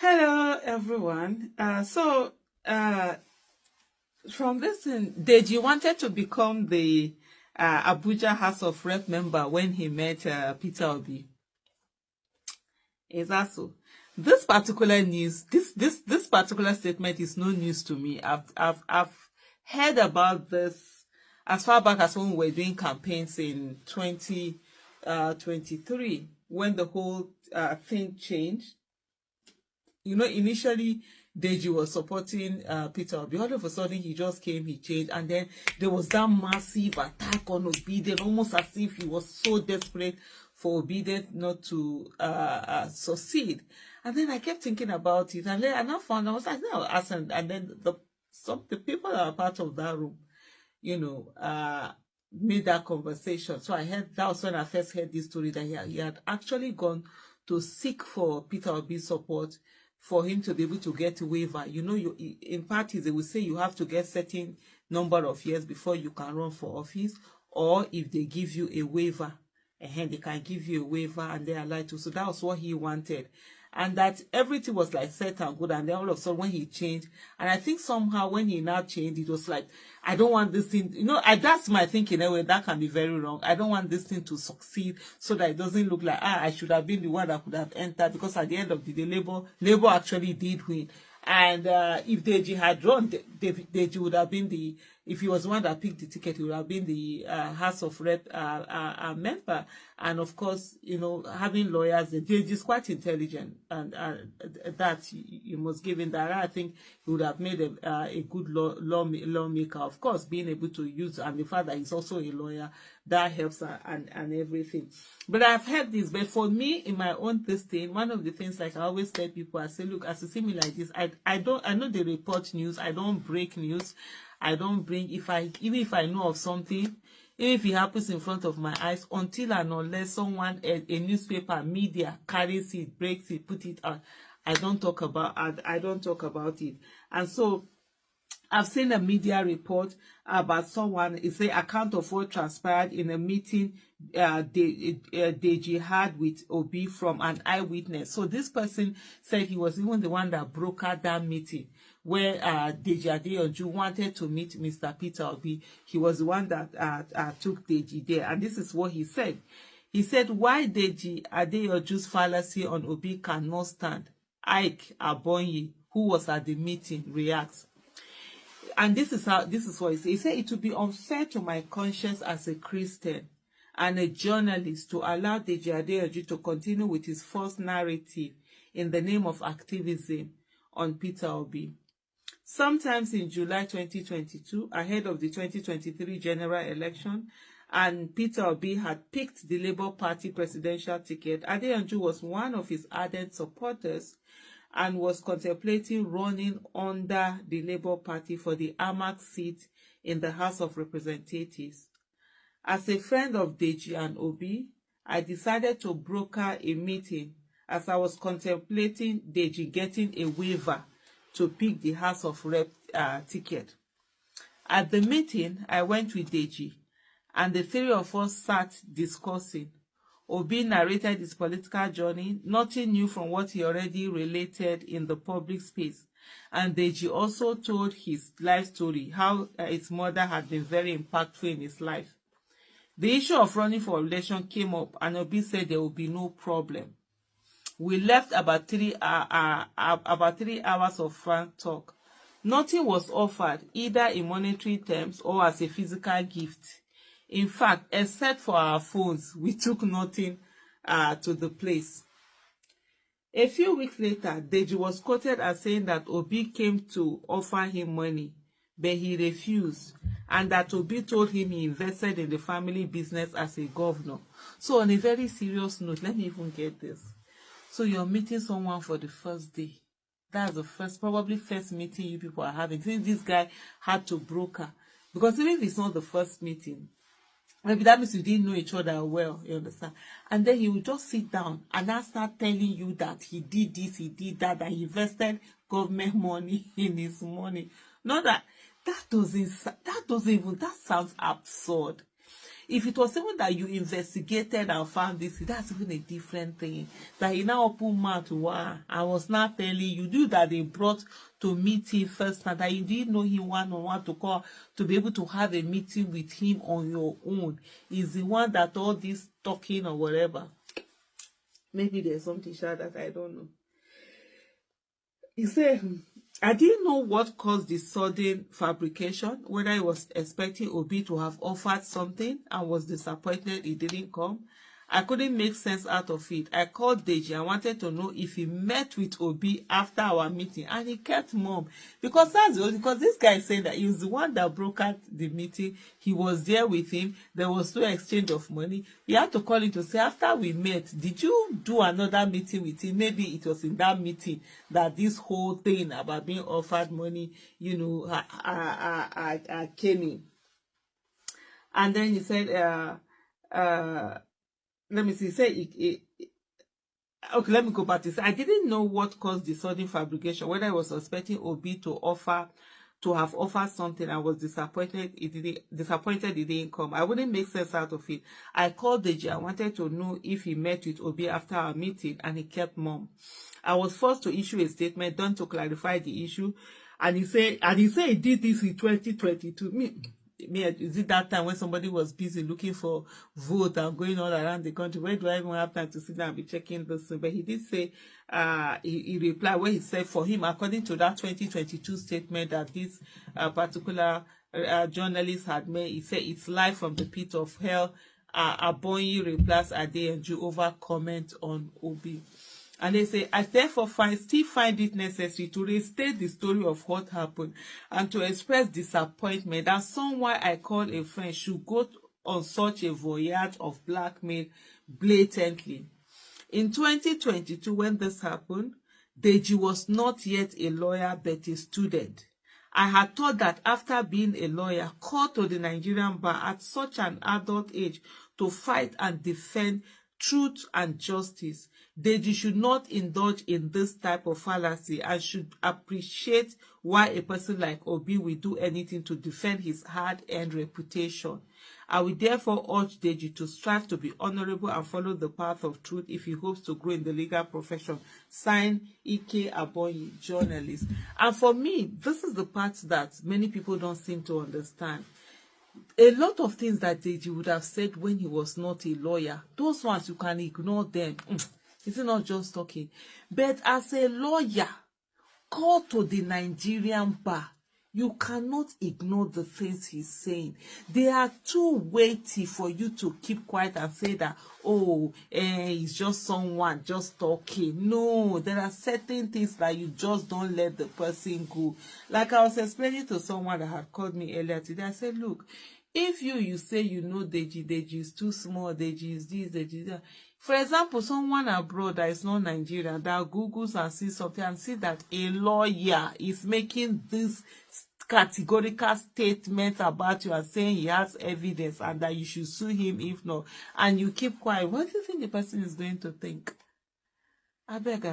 Hello, everyone. Uh, from this, Deji wanted to become the Abuja House of Rep member when he met Peter Obi. Is that so? This particular news, this particular statement is no news to me. I've heard about this as far back as when we were doing campaigns in 2023, when the whole thing changed. Initially Deji was supporting Peter Obi. All of a sudden, he just came, he changed, and then there was that massive attack on Obi, almost as if he was so desperate for Obi not to succeed. And then I kept thinking about it, and then I found I was like, no, and then the people that are part of that room, made that conversation. So that was when I first heard this story that he had actually gone to seek for Peter Obi's support for him to be able to get a waiver. In parties, they will say you have to get certain number of years before you can run for office, or if they give you a waiver, and they can give you a waiver and they are allowed to. So that was what he wanted. And that everything was like set and good, and then all of a sudden when he changed, and I think somehow when he now changed, it was like, I don't want this thing, that's my thinking anyway. That can be very wrong. I don't want this thing to succeed, so that it doesn't look like I should have been the one that could have entered, because at the end of the day, Labour actually did win. And if Deji had run, Deji would have been if he was the one that picked the ticket, he would have been the House of Rep member. And of course, having lawyers, Deji is quite intelligent, and that you must give him that. I think he would have made a good lawmaker. Of course, being able to use, and the fact that he's also a lawyer, that helps, and everything. But I've heard this. But for me, in my own thing, one of the things, like I always tell people, I say, look, as you see me like this, I know they report news. I don't break news. I don't bring, even if I know of something, even if it happens in front of my eyes, until and unless someone, a newspaper, media carries it, breaks it, put it out, I don't talk about it. And so I've seen a media report about someone, it's an account of what transpired in a meeting Deji had with Obi from an eyewitness. So this person said he was even the one that brokered that meeting where Deji Adeyanju wanted to meet Mr. Peter Obi. He was the one that took Deji there. And this is what he said. He said, why Deji Adeyanju's fallacy on Obi cannot stand. Ike Abonyi, who was at the meeting, reacts. And this is what he said. He said, it would be unfair to my conscience as a Christian and a journalist to allow Deji Adeyanju to continue with his false narrative in the name of activism on Peter Obi. Sometimes in July 2022, ahead of the 2023 general election, and Peter Obi had picked the Labour Party presidential ticket, Adeyanju was one of his ardent supporters and was contemplating running under the Labour Party for the Amak seat in the House of Representatives. As a friend of Deji and Obi, I decided to broker a meeting as I was contemplating Deji getting a waiver to pick the House of Rep ticket. At the meeting, I went with Deji, and the three of us sat discussing. Obi narrated his political journey, nothing new from what he already related in the public space. And Deji also told his life story, how his mother had been very impactful in his life. The issue of running for election came up, and Obi said there would be no problem. We left about 3 hours of frank talk. Nothing was offered, either in monetary terms or as a physical gift. In fact, except for our phones, we took nothing to the place. A few weeks later, Deji was quoted as saying that Obi came to offer him money, but he refused, and that Obi told him he invested in the family business as a governor. So on a very serious note, let me even get this. So you're meeting someone for the first day. That's the probably first meeting you people are having. Since this guy had to broker, because even if it's not the first meeting, maybe that means you didn't know each other well, you understand? And then he will just sit down and now start telling you that he did this, he did that he invested government money in his money. Not that sounds absurd. If it was someone that you investigated and found this, that's even a different thing. That he now open mouth, wow, I was not telling you that they brought to meet him first, and that you didn't know him one-on-one to call to be able to have a meeting with him on your own. Is the one that all this talking or whatever. Maybe there's something that I don't know. He said, I didn't know what caused the sudden fabrication, whether he was expecting Obi to have offered something and was disappointed it didn't come. I couldn't make sense out of it. I called Deji. I wanted to know if he met with Obi after our meeting, and he kept mum. Because that's the only, because this guy said that he was the one that brokered the meeting. He was there with him. There was no exchange of money. He had to call him to say, after we met, did you do another meeting with him? Maybe it was in that meeting that this whole thing about being offered money, you know, I came in. And then he said, let me see, okay, let me go back to say, I didn't know what caused the sudden fabrication, whether I was suspecting Obi to have offered something. I was disappointed it didn't come. I wouldn't make sense out of it. I called Deji. I wanted to know if he met with Obi after our meeting, and he kept mum. I was forced to issue a statement done to clarify the issue, and he said he did this in 2022. Is it that time when somebody was busy looking for vote and going all around the country? Where do I even have time to sit down and be checking this? But he did say, he replied where he said for him, according to that 2022 statement that this particular journalist had made, he said it's live from the pit of hell. Abonyi replies Adeyanju over comment on Obi. And they say, I therefore still find it necessary to restate the story of what happened and to express disappointment that someone I call a friend should go on such a voyage of blackmail blatantly. In 2022, when this happened, Deji was not yet a lawyer but a student. I had thought that after being a lawyer called to the Nigerian bar at such an adult age to fight and defend truth and justice, Deji should not indulge in this type of fallacy and should appreciate why a person like Obi will do anything to defend his hard-earned reputation. I will therefore urge Deji to strive to be honorable and follow the path of truth if he hopes to grow in the legal profession. Signed, Ike Abonyi, journalist. And for me, this is the part that many people don't seem to understand. A lot of things that Deji would have said when he was not a lawyer, those ones you can ignore them. It's not just talking. But as a lawyer, called to the Nigerian bar, you cannot ignore the things he's saying. They are too weighty for you to keep quiet and say that, oh, it's just someone just talking. No, there are certain things that you just don't let the person go. Like I was explaining to someone that had called me earlier today, I said, look, if you say you know Deji is too small, Deji is this, Deji is that. For example, someone abroad that is not Nigerian that Googles and sees something and see that a lawyer is making this categorical statement about you and saying he has evidence and that you should sue him if not, and you keep quiet, what do you think the person is going to think? I beg.